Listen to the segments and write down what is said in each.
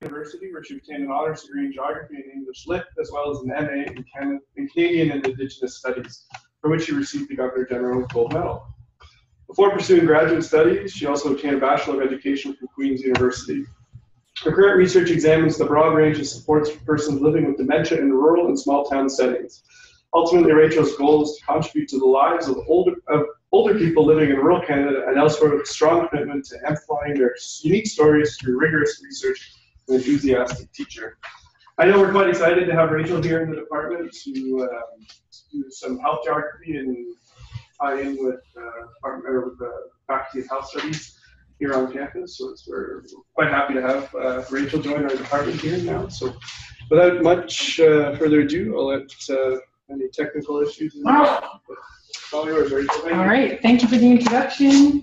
University, where she obtained an honors degree in geography and English Lit, as well as an MA in Canadian and Indigenous Studies, for which she received the Governor General's Gold Medal. Before pursuing graduate studies, she also obtained a Bachelor of Education from Queen's University. Her current research examines the broad range of supports for persons living with dementia in rural and small town settings. Ultimately, Rachel's goal is to contribute to the lives of older people living in rural Canada and elsewhere with a strong commitment to amplifying their unique stories through rigorous research and enthusiastic teacher. I know we're quite excited to have Rachel here in the department to do some health geography and tie in with the Faculty of Health Studies here on campus. So we're quite happy to have Rachel join our department here now. So without much further ado, I'll let any technical issues. All yours, Rachel. All right, thank you for the introduction.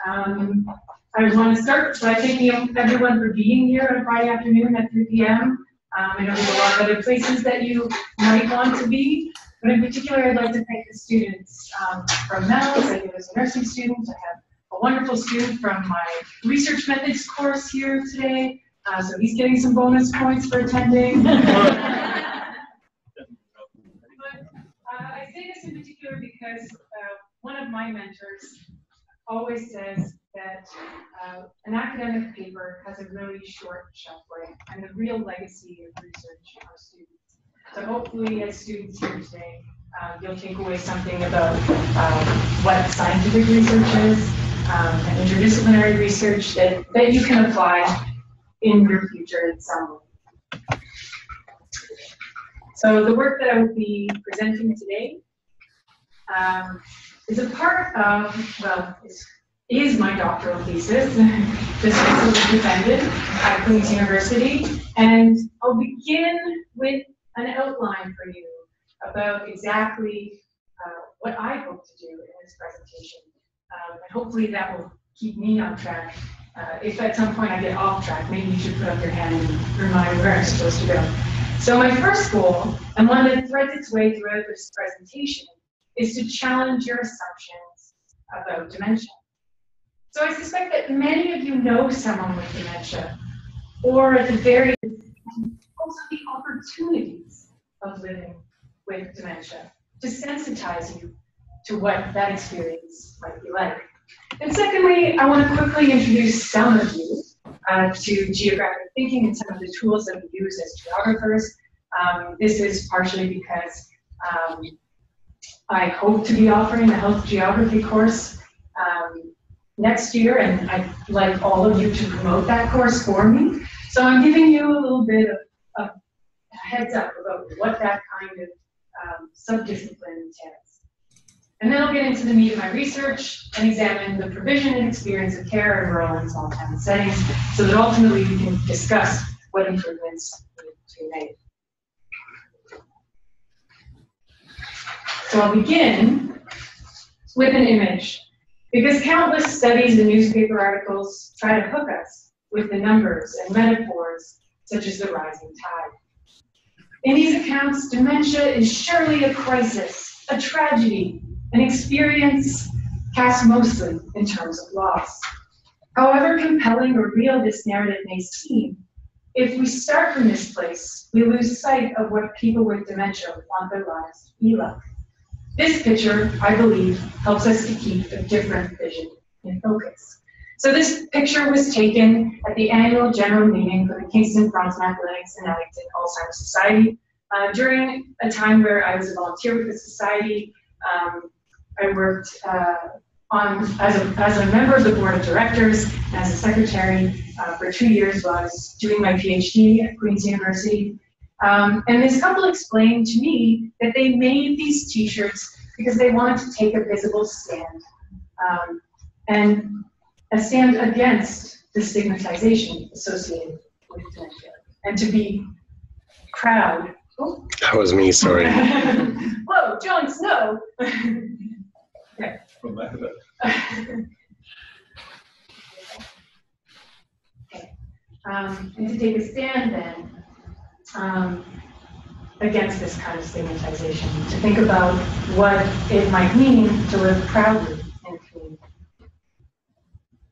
I want to start by thanking everyone for being here on Friday afternoon at 3 p.m. I know there's a lot of other places that you might want to be, but in particular, I'd like to thank the students from MELS. I was a nursing student. I have a wonderful student from my research methods course here today, so he's getting some bonus points for attending. I say this in particular because one of my mentors always says that an academic paper has a really short shelf life and a real legacy of research for students. So hopefully as students here today, you'll take away something about what scientific research is and interdisciplinary research that you can apply in your future in some way. So the work that I will be presenting today is a part of, well, is my doctoral thesis. This was defended at Queen's University, and I'll begin with an outline for you about exactly what I hope to do in this presentation. And hopefully that will keep me on track. If at some point I get off track, maybe you should put up your hand and remind me where I'm supposed to go. So my first goal, and one that threads its way throughout this presentation, is to challenge your assumptions about dementia. So I suspect that many of you know someone with dementia, or at the very least, also the opportunities of living with dementia, to sensitize you to what that experience might be like. And secondly, I want to quickly introduce some of you to geographic thinking and some of the tools that we use as geographers. This is partially because I hope to be offering a health geography course next year, and I'd like all of you to promote that course for me. So I'm giving you a little bit of a heads up about what that kind of subdiscipline entails. And then I'll get into the meat of my research and examine the provision and experience of care in rural and small town settings so that ultimately we can discuss what improvements need to be made. So I'll begin with an image, because countless studies and newspaper articles try to hook us with the numbers and metaphors such as the rising tide. In these accounts, dementia is surely a crisis, a tragedy, an experience cast mostly in terms of loss. However compelling or real this narrative may seem, if we start from this place, we lose sight of what people with dementia want their lives to be like. This picture, I believe, helps us to keep a different vision in focus. So this picture was taken at the annual general meeting for the Kingston Frontenac Athletics and Ellington Alzheimer's Society during a time where I was a volunteer with the society. I worked as a member of the board of directors and as a secretary for 2 years while I was doing my PhD at Queen's University. And this couple explained to me that they made these t-shirts because they wanted to take a visible stand, and a stand against the stigmatization associated with dementia, and to be proud. Oh. That was me, sorry. Whoa, Jon Snow. Okay. Okay. And to take a stand then against this kind of stigmatization, to think about what it might mean to live proudly in a community.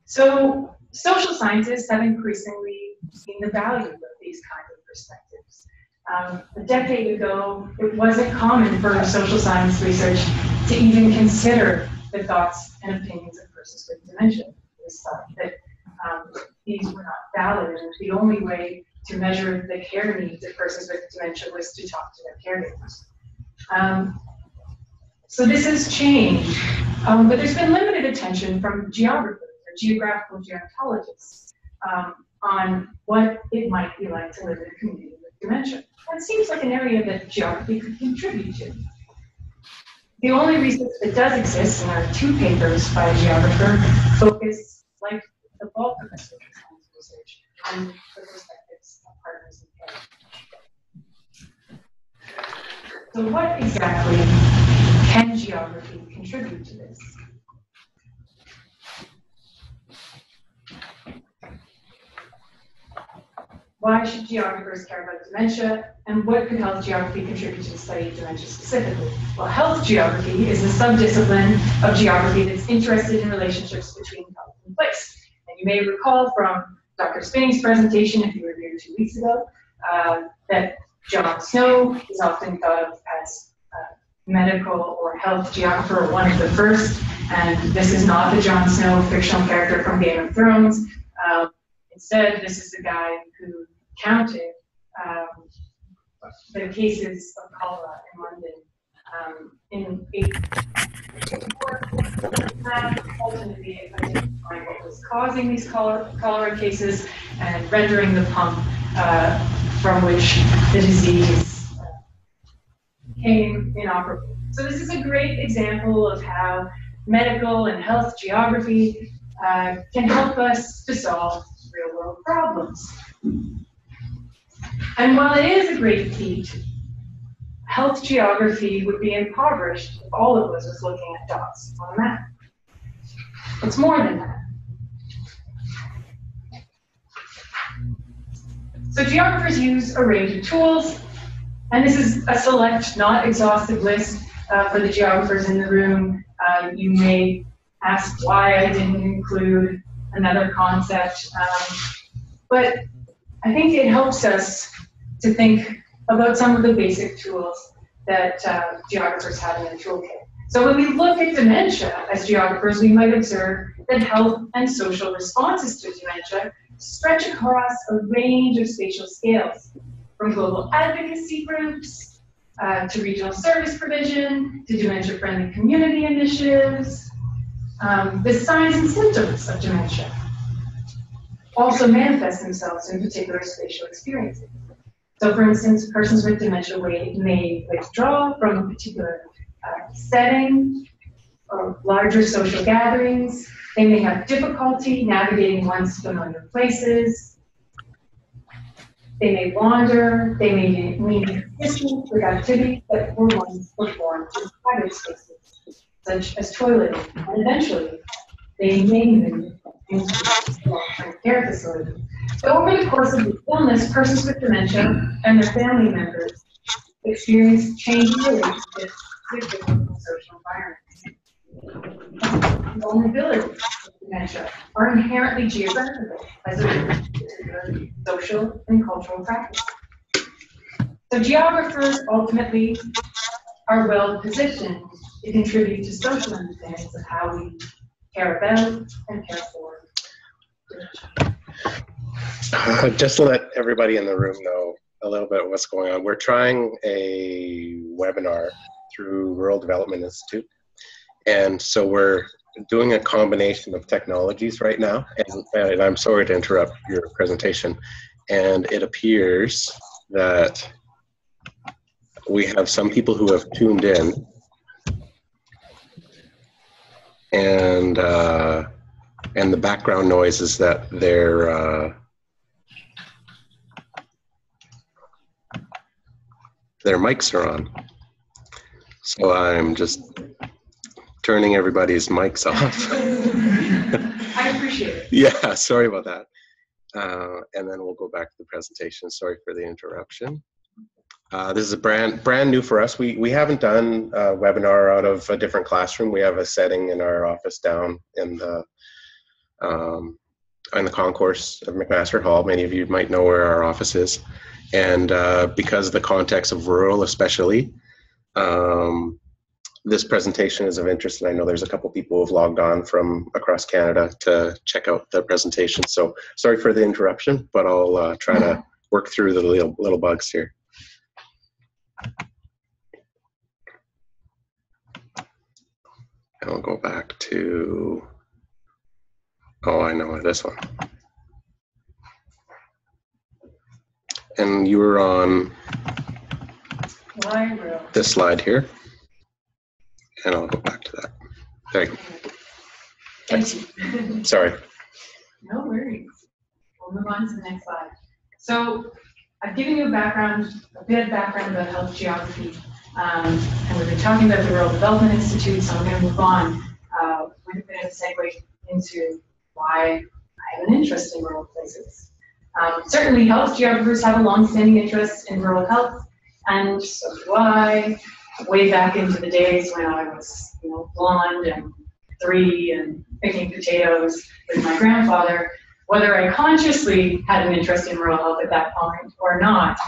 So social scientists have increasingly seen the value of these kinds of perspectives. A decade ago, it wasn't common for social science research to even consider the thoughts and opinions of persons with dementia. It was thought that these were not valid, and the only way to measure the care needs of persons with dementia was to talk to their caregivers. So this has changed, but there's been limited attention from geographers or geographical gerontologists on what it might be like to live in a community with dementia. That seems like an area that geography could contribute to. The only research that does exist, and there are 2 papers by a geographer, focus, like the bulk of the social science research, on the perspectives of partners in care. So what exactly can geography contribute to this? Why should geographers care about dementia, and what could health geography contribute to the study of dementia specifically? Well, health geography is a subdiscipline of geography that's interested in relationships between health and place. And you may recall from Dr. Spinney's presentation, if you were here 2 weeks ago, that John Snow is often thought of as medical or health geographer, one of the first, and this is not the Jon Snow fictional character from Game of Thrones. Instead, this is the guy who counted the cases of cholera in London in 1854. Ultimately, identifying what was causing these cholera cases and rendering the pump from which the disease became inoperable. So this is a great example of how medical and health geography can help us to solve real-world problems. And while it is a great feat, health geography would be impoverished if all it was looking at dots on a map. It's more than that. So geographers use a range of tools, and this is a select, not exhaustive list for the geographers in the room. You may ask why I didn't include another concept, but I think it helps us to think about some of the basic tools that geographers have in their toolkit. So when we look at dementia as geographers, we might observe that health and social responses to dementia stretch across a range of spatial scales, from global advocacy groups to regional service provision to dementia-friendly community initiatives. The signs and symptoms of dementia also manifest themselves in particular spatial experiences. So for instance, persons with dementia may withdraw from a particular setting or larger social gatherings. They may have difficulty navigating once familiar places. They may wander. They may need assistance with activities that were once performed in private spaces, such as toileting, and eventually they may move into long-term care facilities. So over the course of the illness, persons with dementia and their family members experience changing relationships with different social environments. Vulnerabilities of dementia are inherently geographical as a particular social and cultural practice. So geographers ultimately are well positioned to contribute to social understandings of how we care about and care for dementia. Just to let everybody in the room know a little bit what's going on, we're trying a webinar through Rural Development Institute. And so we're doing a combination of technologies right now. And I'm sorry to interrupt your presentation. And it appears that we have some people who have tuned in. And the background noise is that their mics are on. So I'm just turning everybody's mics off. I appreciate it. Yeah, sorry about that. And then we'll go back to the presentation. Sorry for the interruption. This is a brand new for us. We haven't done a webinar out of a different classroom. We have a setting in our office down in the in the concourse of McMaster Hall. Many of you might know where our office is. And because of the context of rural especially, this presentation is of interest, and I know there's a couple people who have logged on from across Canada to check out the presentation. So sorry for the interruption, but I'll try to work through the little bugs here. And I'll go back to, oh, I know this one. And you were on this slide here. And I'll go back to that. There you go. Thank you. Sorry. No worries. We'll move on to the next slide. So I've given you a bit of background about health geography. And we've been talking about the Rural Development Institute, so I'm going to move on with a bit of a segue into why I have an interest in rural places. Certainly health geographers have a long-standing interest in rural health, and so do I. Way back into the days when I was, blonde and 3 and picking potatoes with my grandfather, whether I consciously had an interest in rural health at that point or not,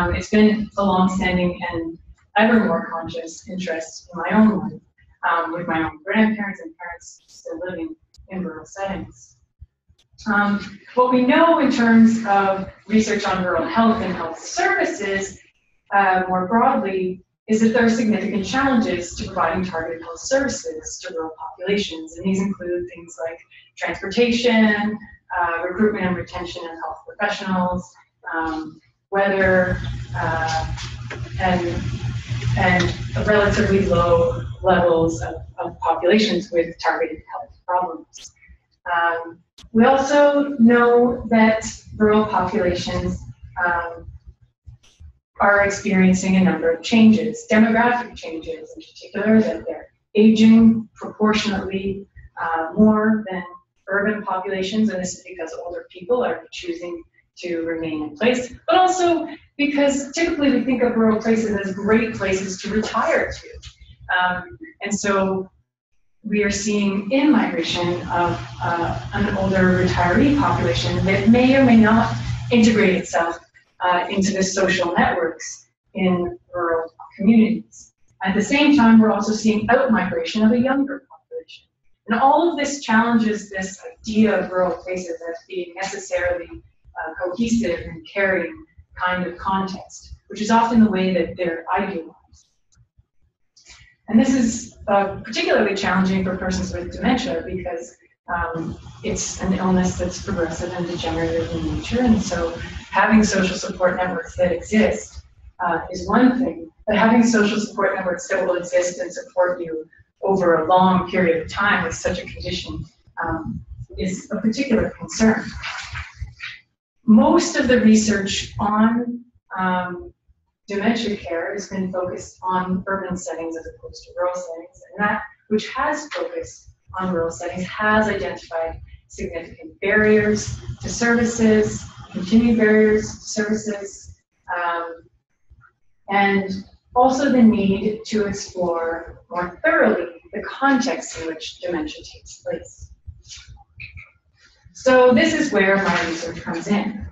it's been a long-standing and ever more conscious interest in my own life, with my own grandparents and parents still living in rural settings. What we know in terms of research on rural health and health services, more broadly, is that there are significant challenges to providing targeted health services to rural populations, and these include things like transportation, recruitment and retention of health professionals, weather, and relatively low levels of populations with targeted health problems. We also know that rural populations are experiencing a number of changes, demographic changes in particular, that they're aging proportionately more than urban populations, and this is because older people are choosing to remain in place, but also because typically we think of rural places as great places to retire to. And so we are seeing in-migration of an older retiree population that may or may not integrate itself into the social networks in rural communities. At the same time, we're also seeing out-migration of a younger population. And all of this challenges this idea of rural places as being necessarily cohesive and caring kind of context, which is often the way that they're idealized. And this is particularly challenging for persons with dementia because it's an illness that's progressive and degenerative in nature, and so having social support networks that exist is one thing, but having social support networks that will exist and support you over a long period of time with such a condition is a particular concern. Most of the research on dementia care has been focused on urban settings as opposed to rural settings, and that which has focused on rural settings has identified significant barriers to services, continued barriers to services, and also the need to explore more thoroughly the context in which dementia takes place. So this is where my research comes in.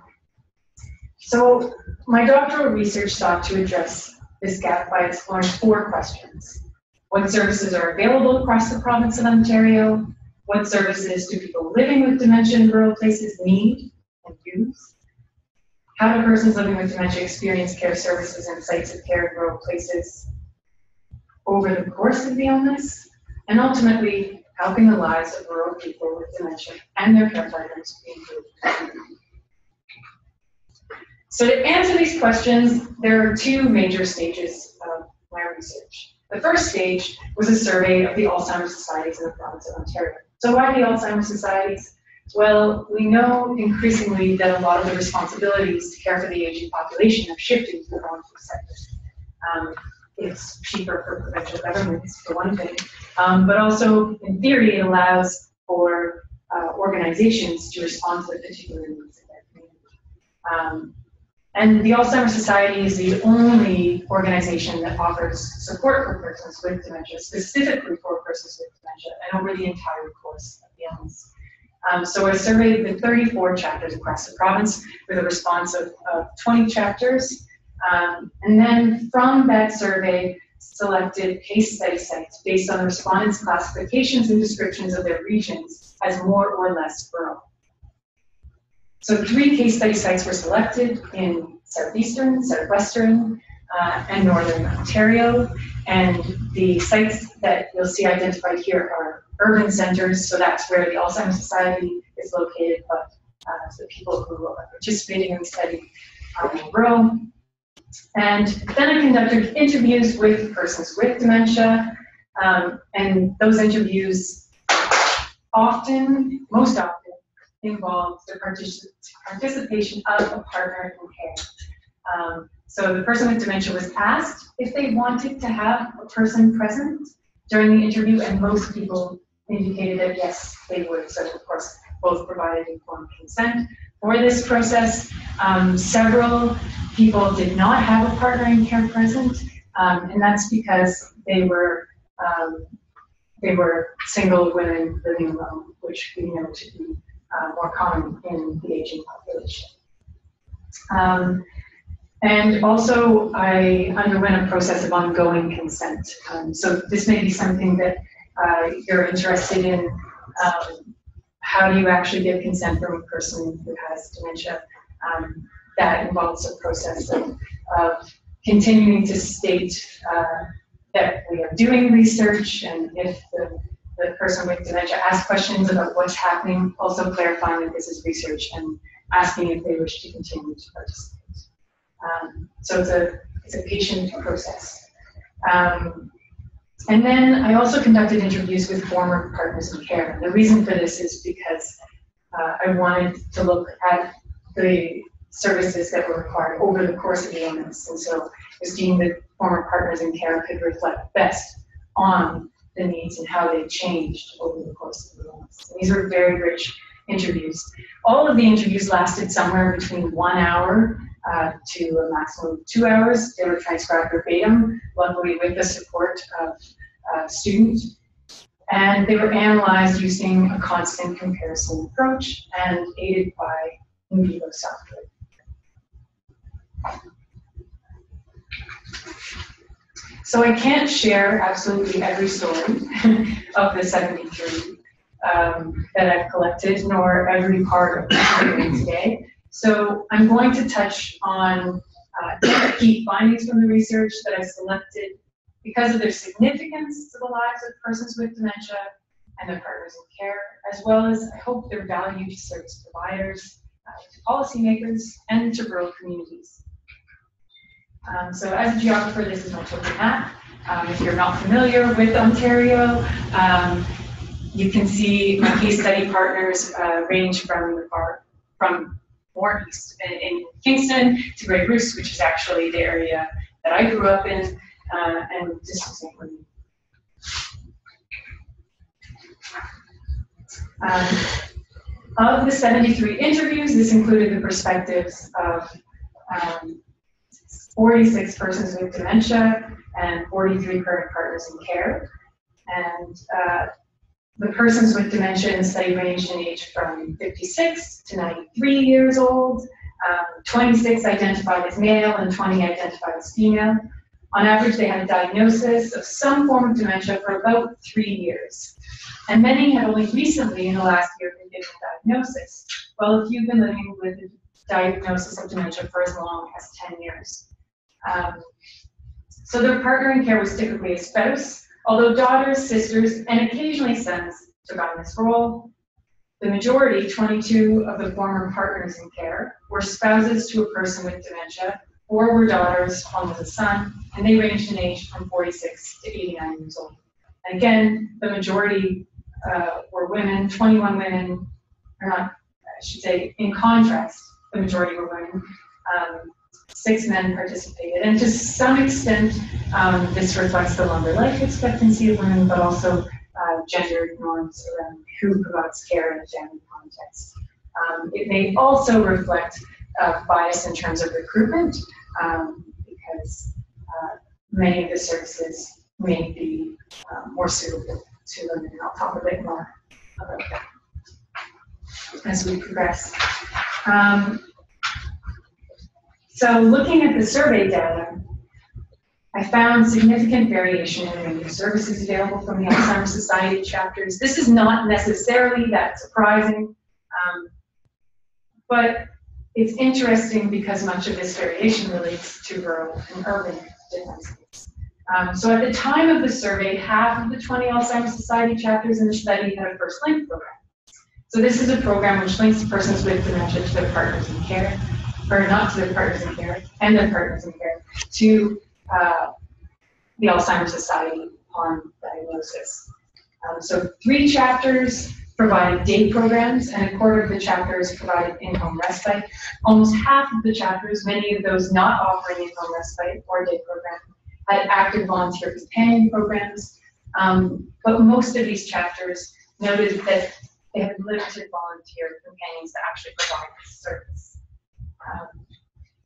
So my doctoral research sought to address this gap by exploring 4 questions. What services are available across the province of Ontario? What services do people living with dementia in rural places need and use? How do persons living with dementia experience care services and sites of care in rural places over the course of the illness? And ultimately, how can the lives of rural people with dementia and their care partners be improved? So to answer these questions, there are 2 major stages of my research. The first stage was a survey of the Alzheimer's societies in the province of Ontario. So why the Alzheimer's societies? Well, we know increasingly that a lot of the responsibilities to care for the aging population have shifted to the voluntary sector. It's cheaper for provincial governments, for one thing, but also, in theory, it allows for organizations to respond to the particular needs of their community. And the Alzheimer's Society is the only organization that offers support for persons with dementia, specifically for persons with dementia, and over the entire course of the illness. So I surveyed the 34 chapters across the province with a response of 20 chapters. And then from that survey, selected case study sites based on the respondents' classifications and descriptions of their regions as more or less rural. So 3 case study sites were selected in southeastern, southwestern, and northern Ontario. And the sites that you'll see identified here are urban centers, so that's where the Alzheimer's Society is located, but the people who are participating in the study are in rural. And then I conducted interviews with persons with dementia, and those interviews most often involved the participation of a partner in care. So the person with dementia was asked if they wanted to have a person present during the interview, and most people indicated that yes, they would. So of course, both provided informed consent for this process. Several people did not have a partner in care present, and that's because they were single women living alone, which we know to be more common in the aging population. And also, I underwent a process of ongoing consent. So this may be something that you're interested in. How do you actually get consent from a person who has dementia? That involves a process of continuing to state that we are doing research, and if the person with dementia asks questions about what's happening, also clarifying that this is research and asking if they wish to continue to participate. So it's a patient process. And then I also conducted interviews with former partners in care. And the reason for this is because I wanted to look at the services that were required over the course of the illness. And so it was deemed that former partners in care could reflect best on the needs and how they changed over the course of the illness. And these were very rich interviews. All of the interviews lasted somewhere between 1 hour to a maximum of 2 hours. They were transcribed verbatim, luckily with the support of a student. And they were analyzed using a constant comparison approach and aided by in vivo software. So I can't share absolutely every story of the 73 that I've collected, nor every part of the story today. So I'm going to touch on key findings from the research that I've selected because of their significance to the lives of persons with dementia and their partners in care, as well as I hope their value to service providers, to policymakers, and to rural communities. So as a geographer, this is my token map. If you're not familiar with Ontario, you can see my case study partners range from more east in Kingston to Grey Bruce, which is actually the area that I grew up in, and just to St. Louis. Of the 73 interviews, this included the perspectives of 46 persons with dementia and 43 current partners in care. And the persons with dementia in the study ranged in age from 56 to 93 years old. 26 identified as male and 20 identified as female. On average, they had a diagnosis of some form of dementia for about 3 years. And many had only recently, in the last year, been given a diagnosis. Well, if you've been living with a diagnosis of dementia for as long as 10 years. So their partner in care was typically a spouse, although daughters, sisters, and occasionally sons took on this role. The majority, 22 of the former partners in care, were spouses to a person with dementia, 4 were daughters, 1 was a son, and they ranged in age from 46 to 89 years old. And again, the majority were women, 21 women, or not, I should say, in contrast, the majority were women. 6 men participated, and to some extent, this reflects the longer life expectancy of women, but also gender norms around who provides care in a family context. It may also reflect bias in terms of recruitment, because many of the services may be more suitable to women. I'll talk a bit more about that. as we progress. So looking at the survey data, I found significant variation in the range of services available from the Alzheimer's Society chapters. This is not necessarily that surprising, but it's interesting because much of this variation relates to rural and urban differences. So at the time of the survey, half of the 20 Alzheimer's Society chapters in the study had a First Link program. So this is a program which links persons with dementia to their partners in care, or not to their partners in care, and their partners in care, to the Alzheimer's Society upon diagnosis. So 3 chapters provided day programs, and a quarter of the chapters provided in-home respite. Almost half of the chapters, many of those not offering in-home respite or day program, had active volunteer companion programs, but most of these chapters noted that they had limited volunteer companions to actually provide this service.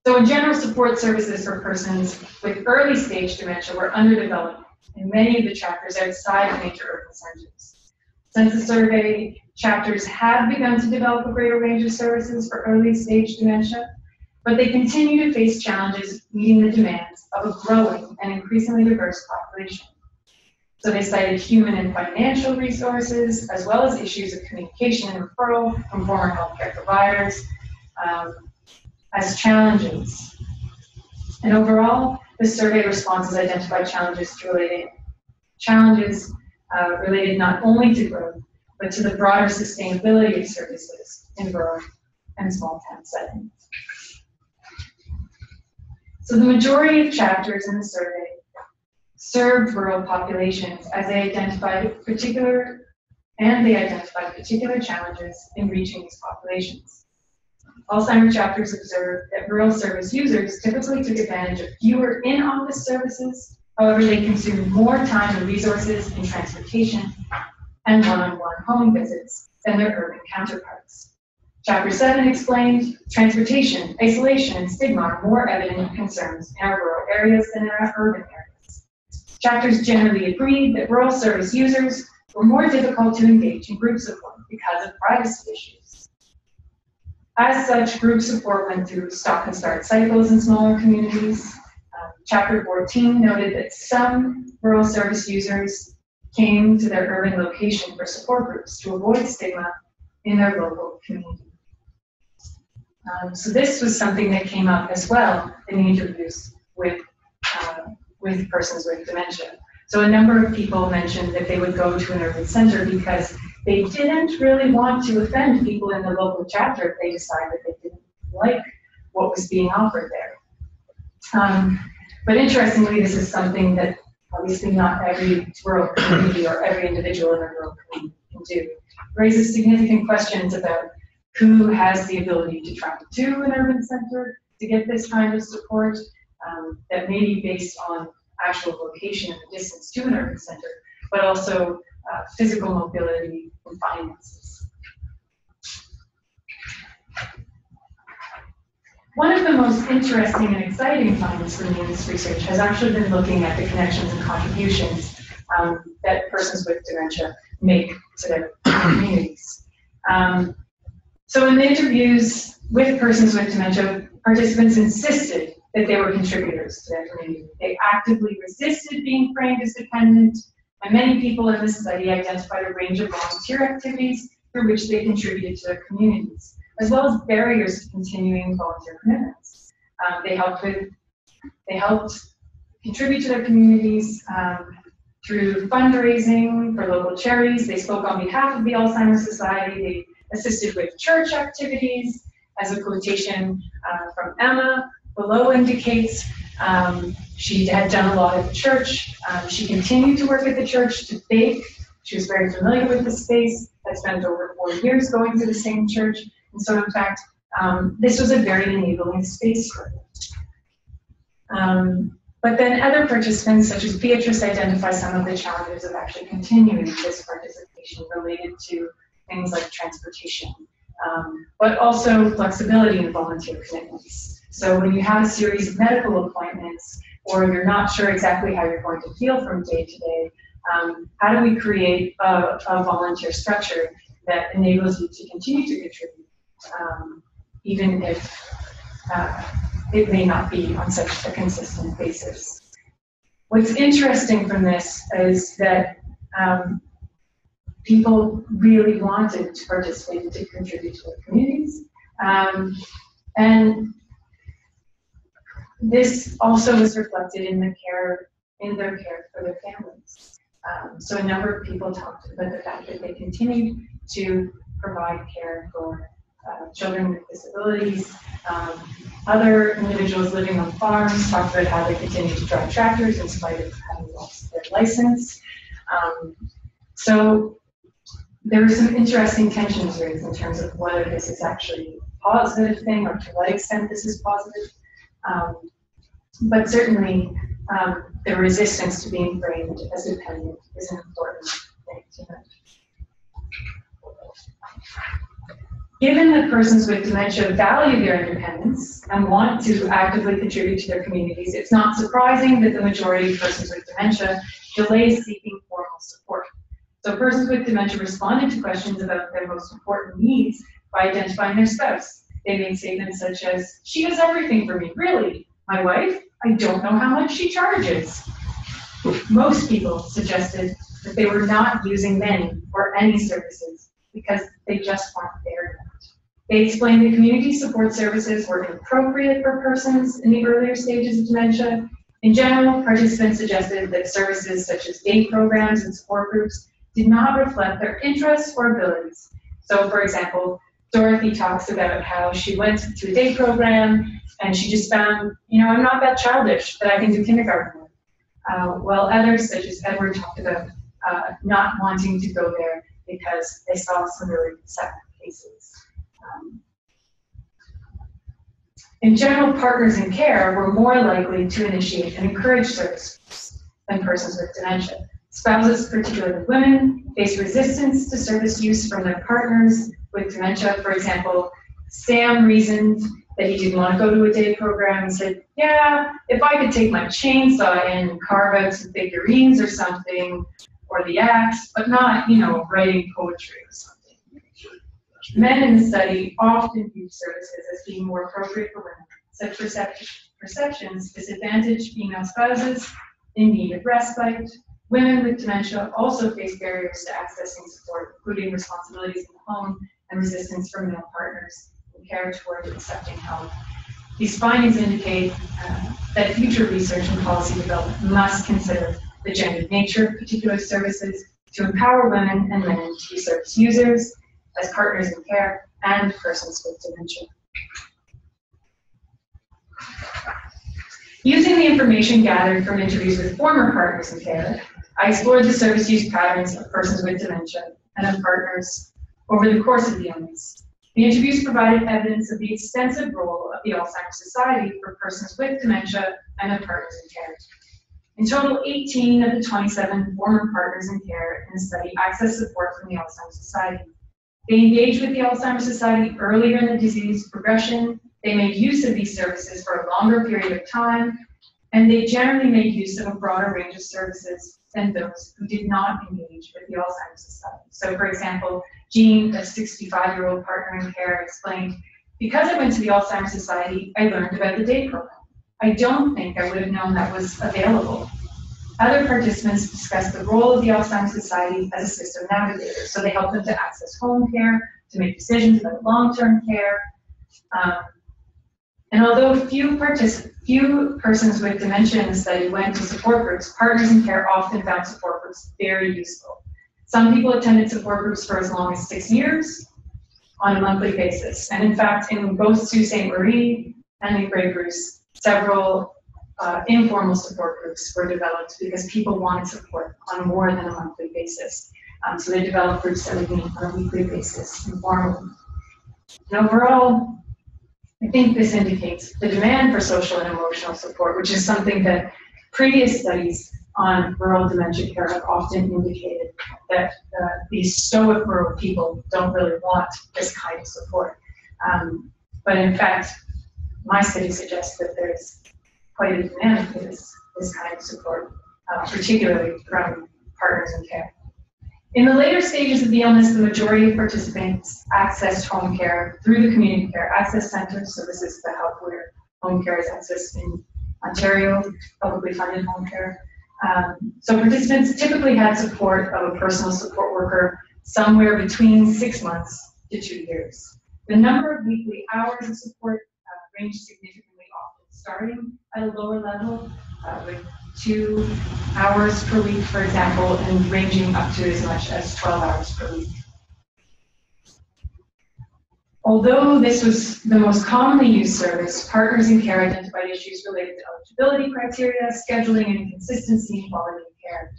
So in general, support services for persons with early stage dementia were underdeveloped in many of the chapters outside of major urban centers. Since the survey, chapters have begun to develop a greater range of services for early stage dementia, but they continue to face challenges meeting the demands of a growing and increasingly diverse population. So they cited human and financial resources, as well as issues of communication and referral from former healthcare providers as challenges. And overall, the survey responses identified challenges related not only to growth, but to the broader sustainability of services in rural and small town settings. So the majority of chapters in the survey served rural populations as they identified particular challenges in reaching these populations. Alzheimer's chapters observed that rural service users typically took advantage of fewer in-office services. However, they consumed more time and resources in transportation and one-on-one home visits than their urban counterparts. Chapter 7 explained transportation, isolation, and stigma are more evident concerns in our rural areas than in our urban areas. Chapters generally agreed that rural service users were more difficult to engage in group support because of privacy issues. As such, group support went through stop and start cycles in smaller communities. Chapter 14 noted that some rural service users came to their urban location for support groups to avoid stigma in their local community. So this was something that came up as well in the interviews with persons with dementia. So a number of people mentioned that they would go to an urban center because they didn't really want to offend people in the local chapter if they decided they didn't like what was being offered there. But interestingly, this is something that obviously not every rural community or every individual in a rural community can do. It raises significant questions about who has the ability to travel to an urban center to get this kind of support that may be based on actual location and the distance to an urban center, but also physical mobility and finances. One of the most interesting and exciting findings for me in this research has actually been looking at the connections and contributions that persons with dementia make to their communities. So in the interviews with persons with dementia, participants insisted that they were contributors to their community. They actively resisted being framed as dependent, and many people in this study identified a range of volunteer activities through which they contributed to their communities, as well as barriers to continuing volunteer commitments. They helped contribute to their communities through fundraising for local charities. They spoke on behalf of the Alzheimer's Society. They assisted with church activities. As a quotation from Emma below indicates, she had done a lot at the church. She continued to work at the church to bake. She was very familiar with the space. Had spent over 4 years going to the same church. And so in fact, this was a very enabling space for her. But then other participants, such as Beatrice, identify some of the challenges of actually continuing this participation related to things like transportation, but also flexibility in volunteer commitments. So when you have a series of medical appointments, or you're not sure exactly how you're going to feel from day to day, how do we create a volunteer structure that enables you to continue to contribute, even if it may not be on such a consistent basis. What's interesting from this is that people really wanted to participate and to contribute to their communities. And this also was reflected in their care for their families. So a number of people talked about the fact that they continued to provide care for children with disabilities. Other individuals living on farms talked about how they continued to drive tractors in spite of having lost their license. So there were some interesting tensions raised in terms of whether this is actually a positive thing or to what extent this is positive. But certainly, the resistance to being framed as dependent is an important thing to note. Given that persons with dementia value their independence and want to actively contribute to their communities, it's not surprising that the majority of persons with dementia delay seeking formal support. So persons with dementia responded to questions about their most important needs by identifying their spouse. They made statements such as, "She does everything for me, really. My wife, I don't know how much she charges." Most people suggested that they were not using many or any services because they just weren't there yet. They explained that community support services were inappropriate for persons in the earlier stages of dementia. In general, participants suggested that services such as day programs and support groups did not reflect their interests or abilities. So, for example, Dorothy talks about how she went to a day program and she just found, I'm not that childish that I can do kindergarten with. While others, such as Edward, talked about not wanting to go there because they saw some really sad cases. In general, partners in care were more likely to initiate and encourage services than persons with dementia. Spouses, particularly women, face resistance to service use from their partners with dementia. For example, Sam reasoned that he didn't want to go to a day program and said, "Yeah, if I could take my chainsaw in and carve out some figurines or something, or the axe, but not, writing poetry or something." Men in the study often viewed services as being more appropriate for women. Such perceptions disadvantage female spouses in need of respite. Women with dementia also face barriers to accessing support, including responsibilities in the home and resistance from male partners in care toward accepting help. These findings indicate that future research and policy development must consider the gendered nature of particular services to empower women and men to be service users, as partners in care, and persons with dementia. Using the information gathered from interviews with former partners in care, I explored the service use patterns of persons with dementia and of partners over the course of the illness. The interviews provided evidence of the extensive role of the Alzheimer's Society for persons with dementia and of partners in care. In total, 18 of the 27 former partners in care in the study accessed support from the Alzheimer's Society. They engaged with the Alzheimer's Society earlier in the disease progression, they made use of these services for a longer period of time, and they generally made use of a broader range of services than those who did not engage with the Alzheimer's Society. So, for example, Jean, a 65-year-old partner in care, explained, "Because I went to the Alzheimer's Society, I learned about the day program. I don't think I would have known that was available." Other participants discussed the role of the Alzheimer's Society as a system navigator. So they helped them to access home care, to make decisions about long-term care. And although few persons with dementia in the study went to support groups, partners in care often found support groups very useful. Some people attended support groups for as long as 6 years on a monthly basis. And in fact, in both Sault Ste. Marie and in Grey Bruce, several informal support groups were developed because people wanted support on more than a monthly basis. So they developed groups that would meet on a weekly basis informally. And overall, I think this indicates the demand for social and emotional support, which is something that previous studies on rural dementia care have often indicated that these stoic rural people don't really want this kind of support. But in fact, my study suggests that there's quite a demand for this kind of support, particularly from partners in care. In the later stages of the illness, the majority of participants accessed home care through the community care access centers. So this is the hub where home care is accessed in Ontario, publicly funded home care. So participants typically had support of a personal support worker somewhere between 6 months to 2 years. The number of weekly hours of support ranged significantly, often starting at a lower level with 2 hours per week, for example, and ranging up to as much as 12 hours per week. Although this was the most commonly used service, Partners in Care identified issues related to eligibility criteria, scheduling, and consistency in quality of care.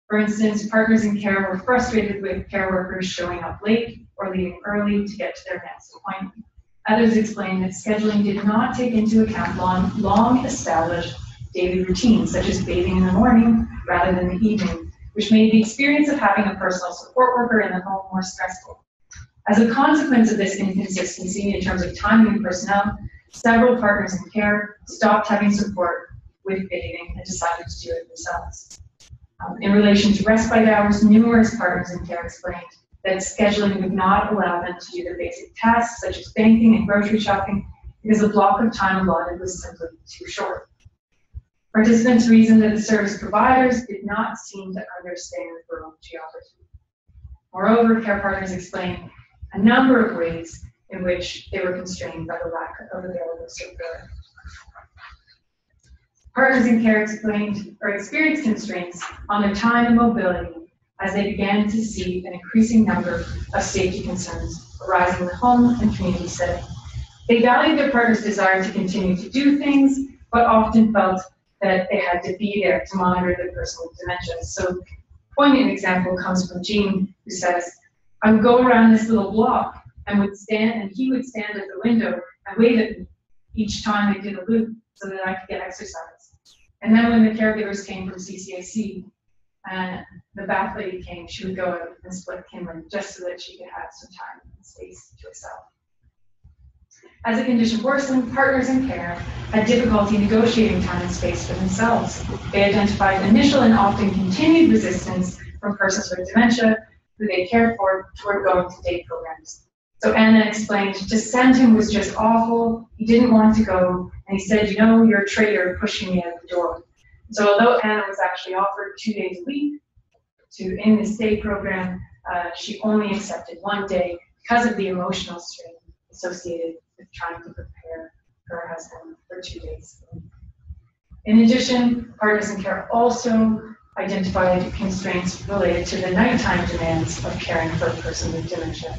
For instance, Partners in Care were frustrated with care workers showing up late or leaving early to get to their next appointment. Others explained that scheduling did not take into account long established daily routines, such as bathing in the morning rather than the evening, which made the experience of having a personal support worker in the home more stressful. As a consequence of this inconsistency in terms of timing and personnel, several Partners in Care stopped having support with bathing and decided to do it themselves. In relation to respite hours, numerous Partners in Care explained that scheduling would not allow them to do the basic tasks such as banking and grocery shopping because the block of time allotted was simply too short. Participants reasoned that the service providers did not seem to understand rural geography. Moreover, Care Partners explained a number of ways in which they were constrained by the lack of available support. Partners in Care explained or experienced constraints on their time and mobility as they began to see an increasing number of safety concerns arising in the home and community setting. They valued their partners' desire to continue to do things, but often felt that they had to be there to monitor the person with dementia. So, a poignant example comes from Jean, who says, "I would go around this little block and he would stand at the window and wave at me each time they did a loop so that I could get exercise. And then when the caregivers came from CCAC and the bath lady came, she would go out and split Kimberly just so that she could have some time and space to herself." As the condition worsened, Partners in Care had difficulty negotiating time and space for themselves. They identified initial and often continued resistance from persons with dementia who they cared for toward going to day programs. So Anna explained, "To send him was just awful. He didn't want to go, and he said, 'You know, you're a traitor pushing me out the door.'" So although Anna was actually offered 2 days a week in this day program, she only accepted 1 day because of the emotional strain associated with trying to prepare her husband for 2 days. In addition, Partners in Care also identified constraints related to the nighttime demands of caring for a person with dementia.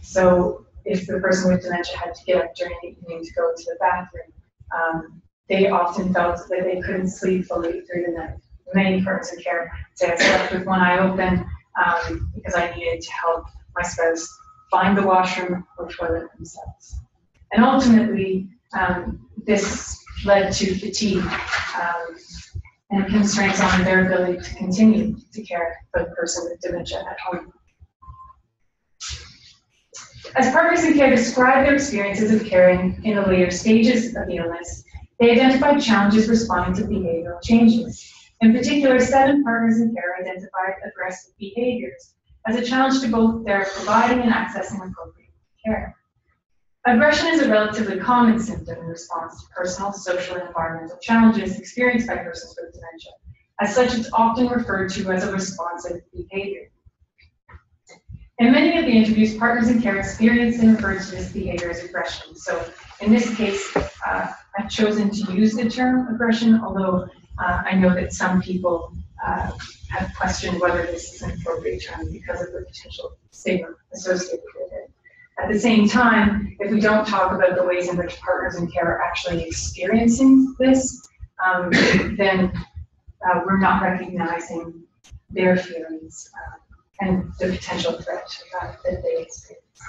So if the person with dementia had to get up during the evening to go to the bathroom, they often felt that they couldn't sleep fully through the night. Many Partners in Care say, "I slept with one eye open because I needed to help my spouse find the washroom or toilet themselves." And ultimately, this led to fatigue and constraints on their ability to continue to care for the person with dementia at home. As Partners in Care described their experiences of caring in the later stages of the illness, they identified challenges responding to behavioral changes. In particular, 7 Partners in Care identified aggressive behaviors as a challenge to both their providing and accessing appropriate care. Aggression is a relatively common symptom in response to personal, social, and environmental challenges experienced by persons with dementia. As such, it's often referred to as a responsive behavior. In many of the interviews, Partners in Care experienced and referred to this behavior as aggression. So in this case, I've chosen to use the term aggression, although I know that some people have questioned whether this is an appropriate term because of the potential stigma associated with it. At the same time, if we don't talk about the ways in which Partners in Care are actually experiencing this, then we're not recognizing their feelings and the potential threat that they experience.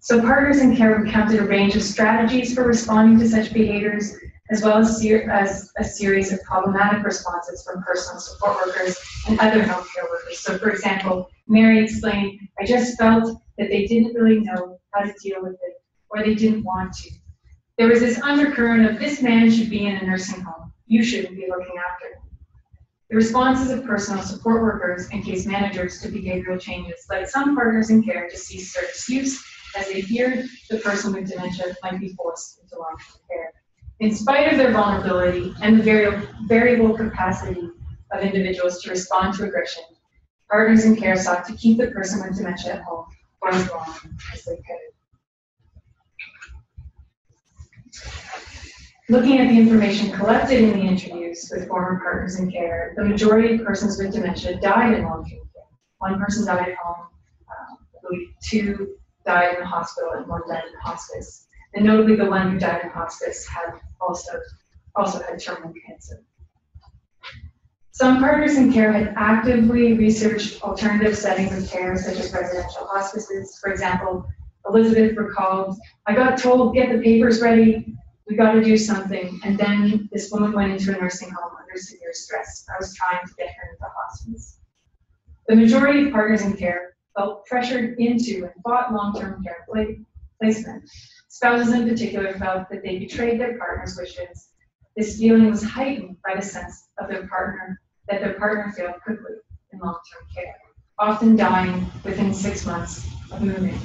So Partners in Care recounted a range of strategies for responding to such behaviors, as well as a series of problematic responses from personal support workers and other healthcare workers. So for example, Mary explained, "I just felt that they didn't really know how to deal with it, or they didn't want to. There was this undercurrent of this man should be in a nursing home. You shouldn't be looking after him." The responses of personal support workers and case managers to behavioral changes led some partners in care to cease service use as they feared the person with dementia might be forced into long-term care. In spite of their vulnerability and the variable capacity of individuals to respond to aggression, partners in care sought to keep the person with dementia at home for as long as they could. Looking at the information collected in the interviews with former partners in care, the majority of persons with dementia died in long-term care. One person died at home, I believe 2 died in the hospital, and 1 died in hospice. And notably, the one who died in hospice had also had terminal cancer. Some partners in care had actively researched alternative settings of care, such as residential hospices. For example, Elizabeth recalled, "I got told, get the papers ready, we got to do something." And then this woman went into a nursing home under severe stress. I was trying to get her into hospice. The majority of partners in care felt pressured into and fought long-term care placement. Spouses in particular felt that they betrayed their partner's wishes. This feeling was heightened by the sense of their partner failed quickly in long-term care, often dying within 6 months of moving.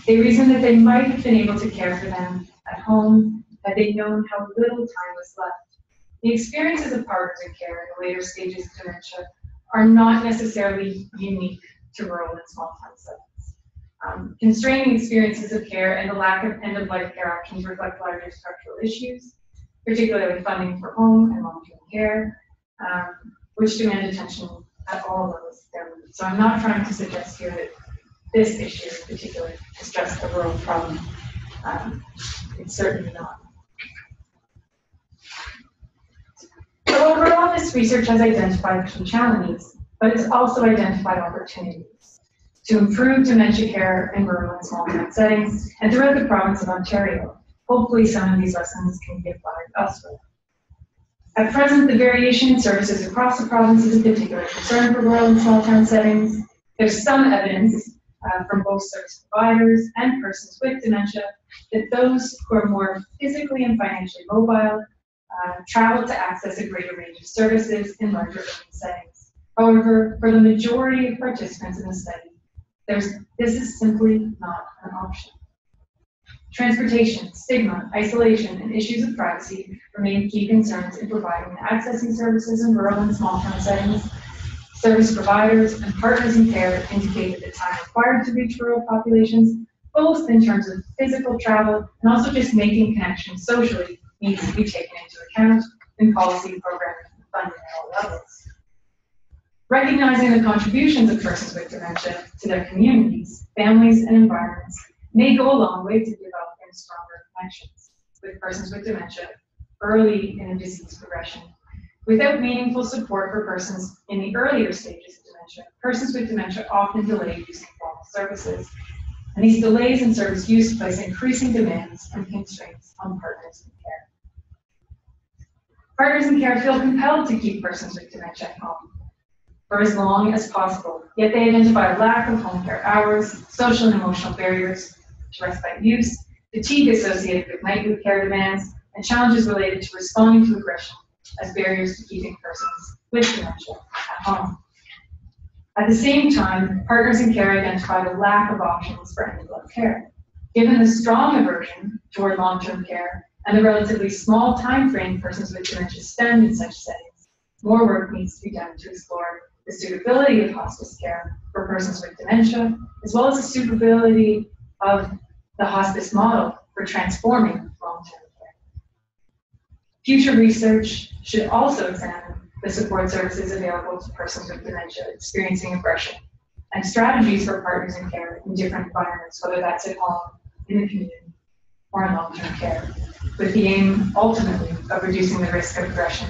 They reasoned that they might have been able to care for them at home had they known how little time was left. The experiences of partners in care in the later stages of dementia are not necessarily unique to rural and small town settings. Constraining experiences of care and the lack of end-of-life care options reflect larger structural issues, particularly funding for home and long-term care, which demand attention at all levels of government. So I'm not trying to suggest here that this issue in particular is just a rural problem. It's certainly not. So overall, this research has identified key challenges, but it's also identified opportunities to improve dementia care in rural and small town settings and throughout the province of Ontario. Hopefully some of these lessons can be applied elsewhere. At present, the variation in services across the province is a particular concern for rural and small town settings. There's some evidence from both service providers and persons with dementia that those who are more physically and financially mobile travel to access a greater range of services in larger urban settings. However, for the majority of participants in the study, this is simply not an option. Transportation, stigma, isolation, and issues of privacy remain key concerns in providing and accessing services in rural and small town settings. Service providers and partners in care indicate that the time required to reach rural populations, both in terms of physical travel and also just making connections socially, needs to be taken into account in policy, programming, and funding at all levels. Recognizing the contributions of persons with dementia to their communities, families, and environments may go a long way to developing stronger connections with persons with dementia early in a disease progression. Without meaningful support for persons in the earlier stages of dementia, persons with dementia often delay using formal services, and these delays in service use place increasing demands and constraints on partners in care. Partners in care feel compelled to keep persons with dementia at home for as long as possible, yet they identify a lack of home care hours, social and emotional barriers to respite use, fatigue associated with nightly care demands, and challenges related to responding to aggression as barriers to keeping persons with dementia at home. At the same time, partners in care identified a lack of options for end-of-life care. Given the strong aversion toward long-term care and the relatively small time frame persons with dementia spend in such settings, more work needs to be done to explore the suitability of hospice care for persons with dementia, as well as the suitability of the hospice model for transforming long-term care. Future research should also examine the support services available to persons with dementia experiencing aggression and strategies for partners in care in different environments, whether that's at home, in the community, or in long-term care, with the aim ultimately of reducing the risk of aggression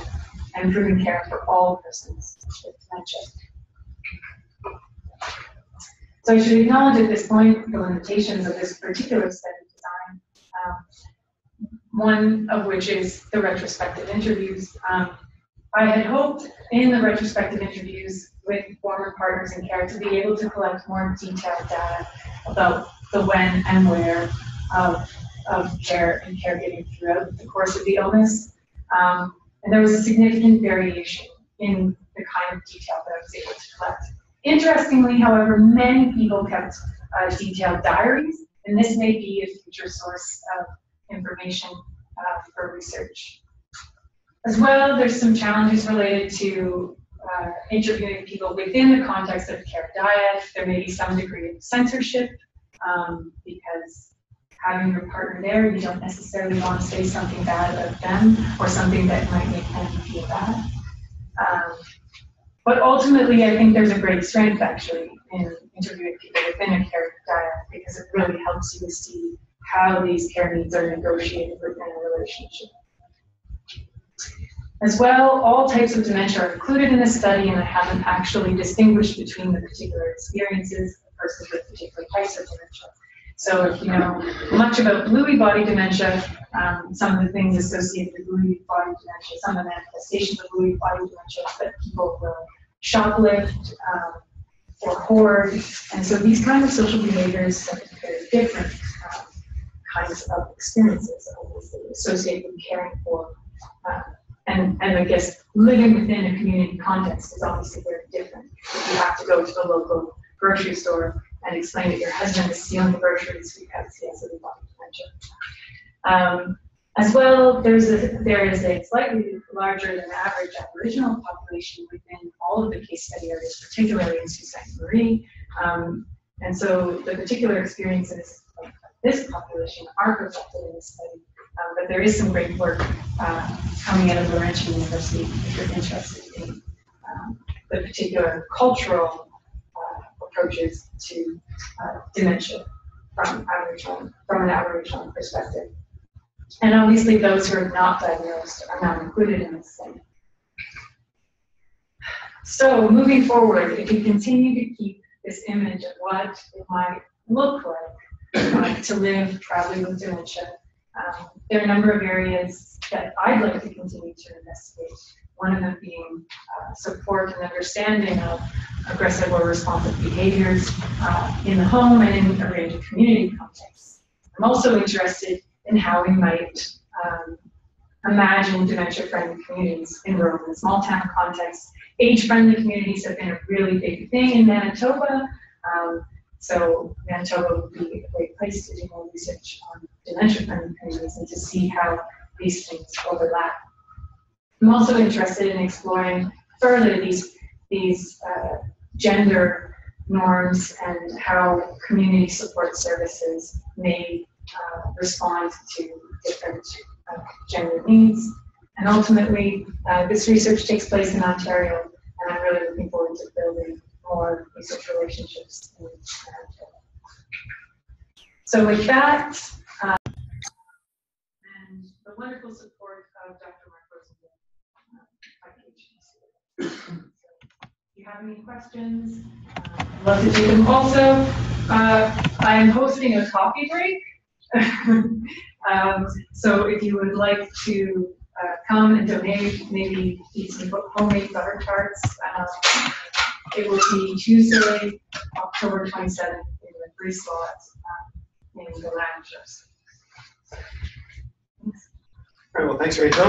and improving care for all persons with dementia. So I should acknowledge at this point the limitations of this particular study design, one of which is the retrospective interviews. I had hoped in the retrospective interviews with former partners in care to be able to collect more detailed data about the when and where of care and caregiving throughout the course of the illness. And there was a significant variation in the kind of detail that I was able to collect. Interestingly, however, many people kept detailed diaries, and this may be a future source of information for research. As well, there's some challenges related to interviewing people within the context of care diet. There may be some degree of censorship because having your partner there, you don't necessarily want to say something bad about them or something that might make them feel bad. But ultimately, I think there's a great strength actually in interviewing people within a care diet because it really helps you to see how these care needs are negotiated within a relationship. As well, all types of dementia are included in the study, and I haven't actually distinguished between the particular experiences of persons with particular types of dementia. So if you know much about Lewy body dementia, some of the things associated with Lewy body dementia, some of the manifestations of Lewy body dementia, that people will shoplift or hoard, and so these kinds of social behaviors are very different kinds of experiences associated with caring for. And I guess living within a community context is obviously very different. If you have to go to the local grocery store and explain that your husband is stealing the groceries because he has Lewy body dementia. As well, there is a slightly larger than average Aboriginal population within all of the case study areas, particularly in Sault Ste. Marie. And so the particular experiences of this population are reflected in this study. But there is some great work coming out of Laurentian University if you're interested in the particular cultural approaches to dementia from an Aboriginal perspective. And obviously those who are not diagnosed are not included in this study. So moving forward, if you continue to keep this image of what it might look like to live probably with dementia, there are a number of areas that I'd like to continue to investigate. One of them being support and understanding of aggressive or responsive behaviors in the home and in a range of community contexts. I'm also interested in how we might imagine dementia-friendly communities in rural and small-town contexts. Age-friendly communities have been a really big thing in Manitoba. So Manitoba would be a great place to do more research on dementia-friendly communities and to see how these things overlap. I'm also interested in exploring further these gender norms and how community support services may respond to different gender needs. And ultimately, this research takes place in Ontario, and I'm really looking forward to building more research relationships in Ontario. So with that, and the wonderful support of Dr. Mark Rosenberg, if you have any questions, I'd love to take them. Also, I am hosting a coffee break. So if you would like to come and donate, maybe eat some homemade butter tarts, it will be Tuesday, October 27th in the 3 slots in the lounge. Thanks. All right, well, thanks, Rachel.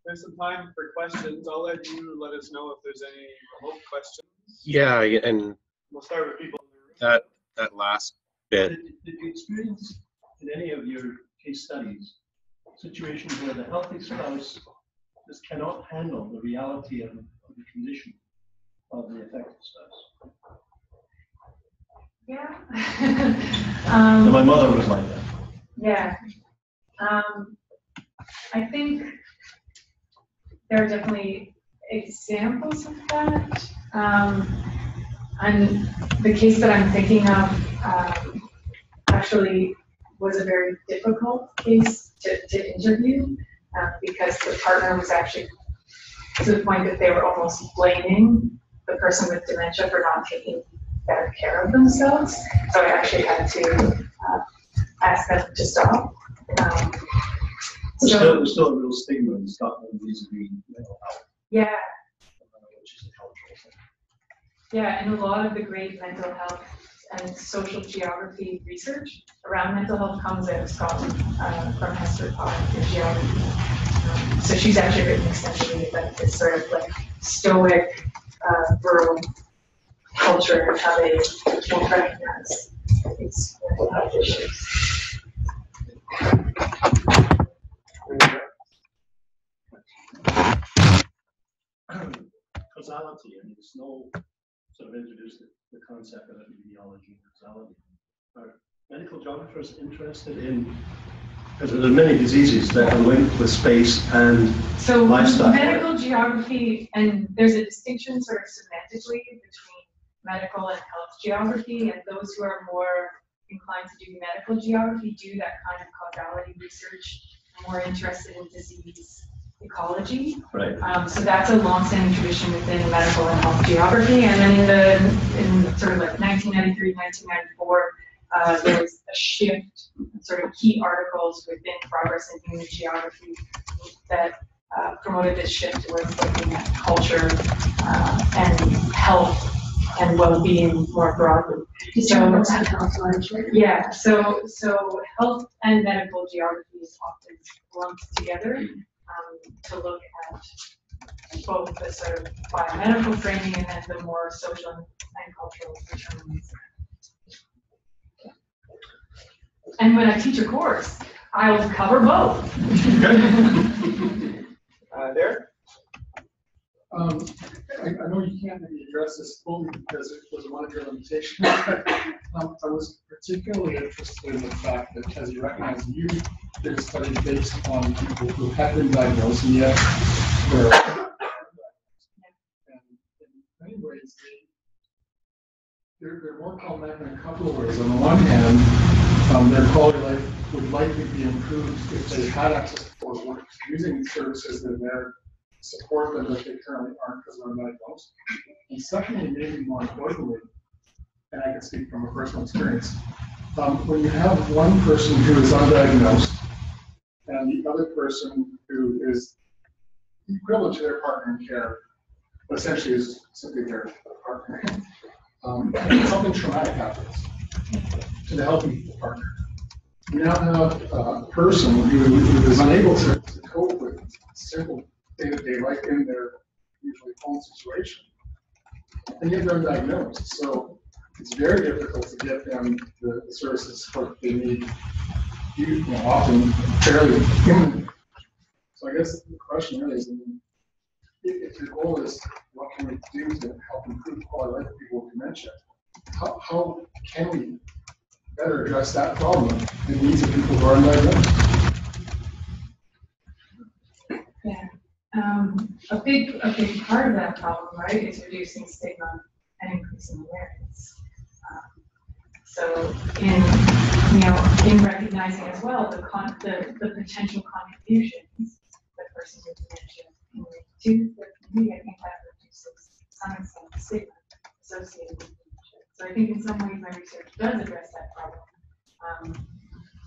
There's some time for questions. I'll let you let us know if there's any remote questions. Yeah, and We'll start with people in the room. that last bit. Did you experience in any of your case studies situations where the healthy spouse just cannot handle the reality of the condition of the affected spouse? Yeah. So my mother was like that. Yeah. I think there are definitely examples of that. And the case that I'm thinking of actually was a very difficult case to interview because the partner was actually to the point that they were almost blaming the person with dementia for not taking better care of themselves. So I actually had to ask them to stop. There's still a real stigma in Scotland vis-a-vis mental health. Yeah. Which is a cultural thing. Yeah, and a lot of the great mental health and social geography research around mental health comes out of Scotland from Hester Potter in geography. So she's actually written extensively about this sort of like stoic rural culture and how they won't recognize these mental health issues. Causality, I mean, Snow sort of introduced the concept of epidemiology and causality. Are medical geographers interested in, because there are many diseases that are linked with space and so lifestyle. Medical geography, and there's a distinction sort of semantically between medical and health geography, and those who are more inclined to do medical geography do that kind of causality research, more interested in disease ecology. Right. So that's a long-standing tradition within medical and health geography. And then in sort of like 1993, 1994, there was a shift, sort of key articles within Progress in Human Geography that promoted this shift towards looking at culture and health and well-being more broadly. Yeah, so health and medical geography is often lumped together to look at both the sort of biomedical framing and then the more social and cultural determinants. And when I teach a course, I'll cover both. There? I know you can't maybe address this fully because it was one of your limitations. I was particularly interested in the fact that, as you recognize, you did a study based on people who had been diagnosed and yet were and in many ways they're more problematic in a couple of ways. On the one hand, their quality of life would likely be improved if they had access to support work using services that are there support them that they currently aren't because they're undiagnosed. And secondly, maybe more importantly, and I can speak from a personal experience, when you have one person who is undiagnosed and the other person who is equivalent to their partner in care, but essentially is simply their partner, something traumatic happens to the healthy partner. You now have a person who is unable to cope with simple day-to-day life in their usually home situation, and yet they're undiagnosed. So it's very difficult to get them the services and support they need, often fairly imminently. So I guess the question really is, if your goal is what can we do to help improve quality of life for people with dementia, how can we better address that problem, the needs of people who are undiagnosed? Yeah. A big part of that problem, right, is reducing stigma and increasing awareness. So in recognizing as well the potential contributions that persons with dementia can make to their community, I think that reduces some extent the stigma associated with dementia. So I think in some ways my research does address that problem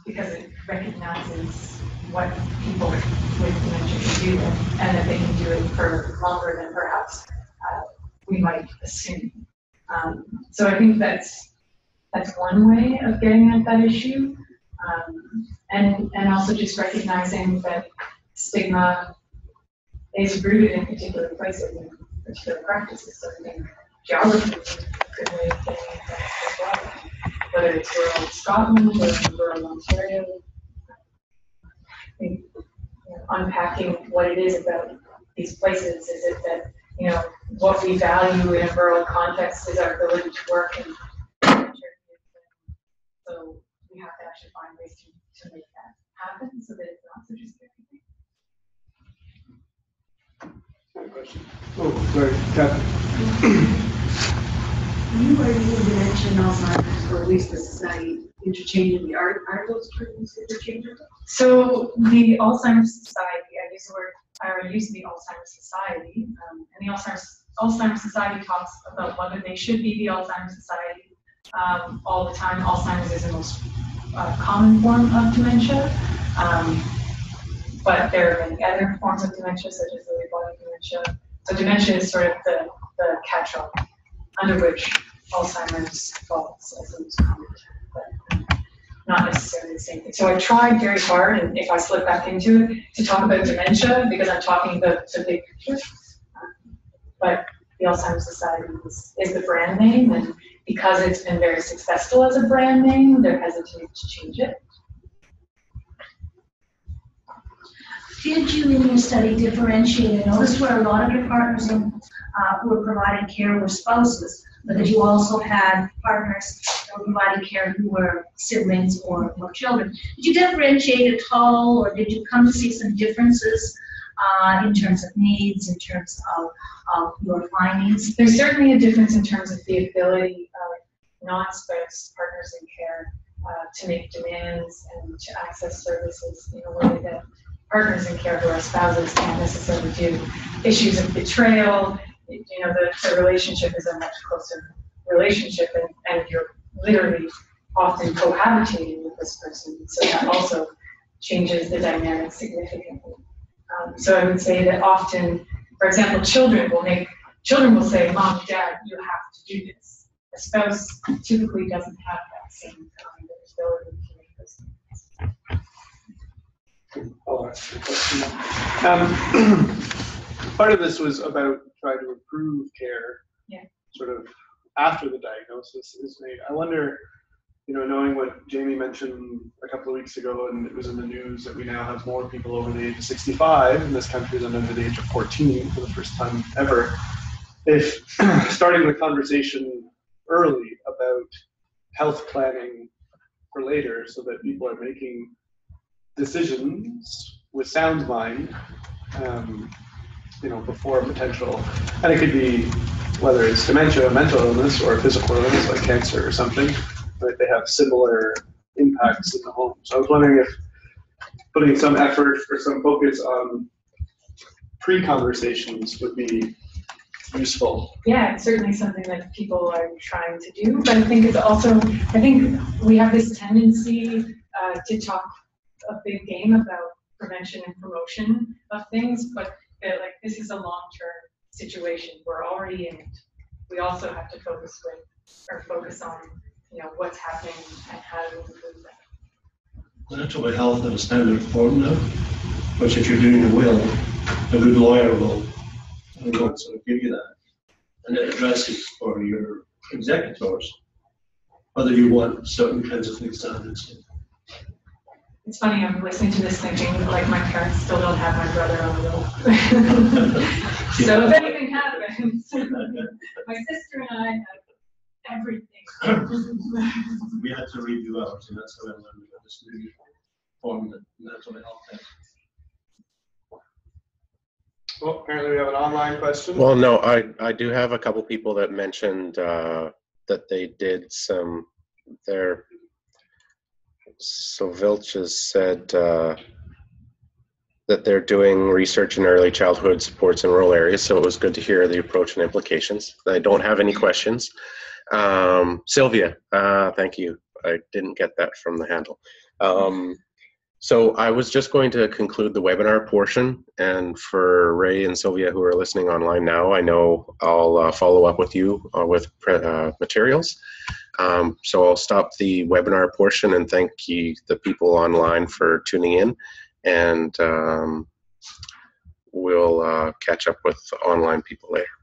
because it recognizes what people with dementia can do and that they can do it for longer than perhaps we might assume. So I think that's one way of getting at that issue, and also just recognizing that stigma is rooted in particular places and particular practices. So I think geography is a good way of getting at that as well. Whether it's rural Scotland or rural Ontario, I think unpacking what it is about these places. Is it that what we value in a rural context is our ability to work and so we have to actually find ways to make that happen so that it's not such a scary thing. Question. Oh, sorry, Catherine. You were using dementia and Alzheimer's, or at least the society, interchangeably. Are those terms interchangeable? So the Alzheimer's Society, I use the Alzheimer's Society, and the Alzheimer's Society talks about whether they should be the Alzheimer's Society all the time. Alzheimer's is the most common form of dementia, but there are many other forms of dementia, such as Lewy body dementia. So dementia is sort of the catch-all under which Alzheimer's falls as it was called, but not necessarily the same thing. So I tried very hard, and if I slip back into it, to talk about dementia because I'm talking about the big picture. But the Alzheimer's Society is the brand name, and because it's been very successful as a brand name, they're hesitant to change it. Did you in your study differentiate? I noticed where a lot of your partners who were providing care were spouses, but that you also had partners that were providing care who were siblings or children. Did you differentiate at all, or did you come to see some differences in terms of needs, in terms of your findings? There's certainly a difference in terms of the ability of non-spouse partners in care to make demands and to access services in a way that partners in care who are spouses can't necessarily do. Issues of betrayal, the relationship is a much closer relationship, and you're literally often cohabitating with this person, so that also changes the dynamic significantly. So I would say that often, for example, children will say, "Mom, Dad, you have to do this." A spouse typically doesn't have that same kind of ability to make those things. I'll ask the question. Part of this was about trying to improve care, sort of after the diagnosis is made. I wonder, knowing what Jamie mentioned a couple of weeks ago, and it was in the news that we now have more people over the age of 65 in this country than under the age of 14 for the first time ever. If starting the conversation early about health planning for later, so that people are making decisions with sound mind, before potential, and it could be whether it's dementia, mental illness, or physical illness like cancer or something, right? They have similar impacts in the home. So I was wondering if putting some effort or some focus on pre-conversations would be useful. Yeah, it's certainly something that people are trying to do, but I think it's also, we have this tendency to talk a big game about prevention and promotion of things, but this is a long-term situation. We're already in it. We also have to focus on, what's happening and how to improve that. Mental health is a standard form now, which if you're doing a will, a good lawyer will sort of give you that. And it addresses for your executors whether you want certain kinds of things done. It's funny, I'm listening to this thinking, like, my parents still don't have my brother on the will. So if anything happens, my sister and I have everything. We had to redo ours, and that's how I learned about this new form that mental health has. Well, apparently we have an online question. Well, no, I do have a couple people that mentioned that they did so Vilch has said that they're doing research in early childhood supports in rural areas, so it was good to hear the approach and implications. I don't have any questions. Sylvia, thank you. I didn't get that from the handle. So I was just going to conclude the webinar portion, and for Ray and Sylvia who are listening online now, I know I'll follow up with you with materials. So I'll stop the webinar portion and thank you, the people online, for tuning in, and we'll catch up with online people later.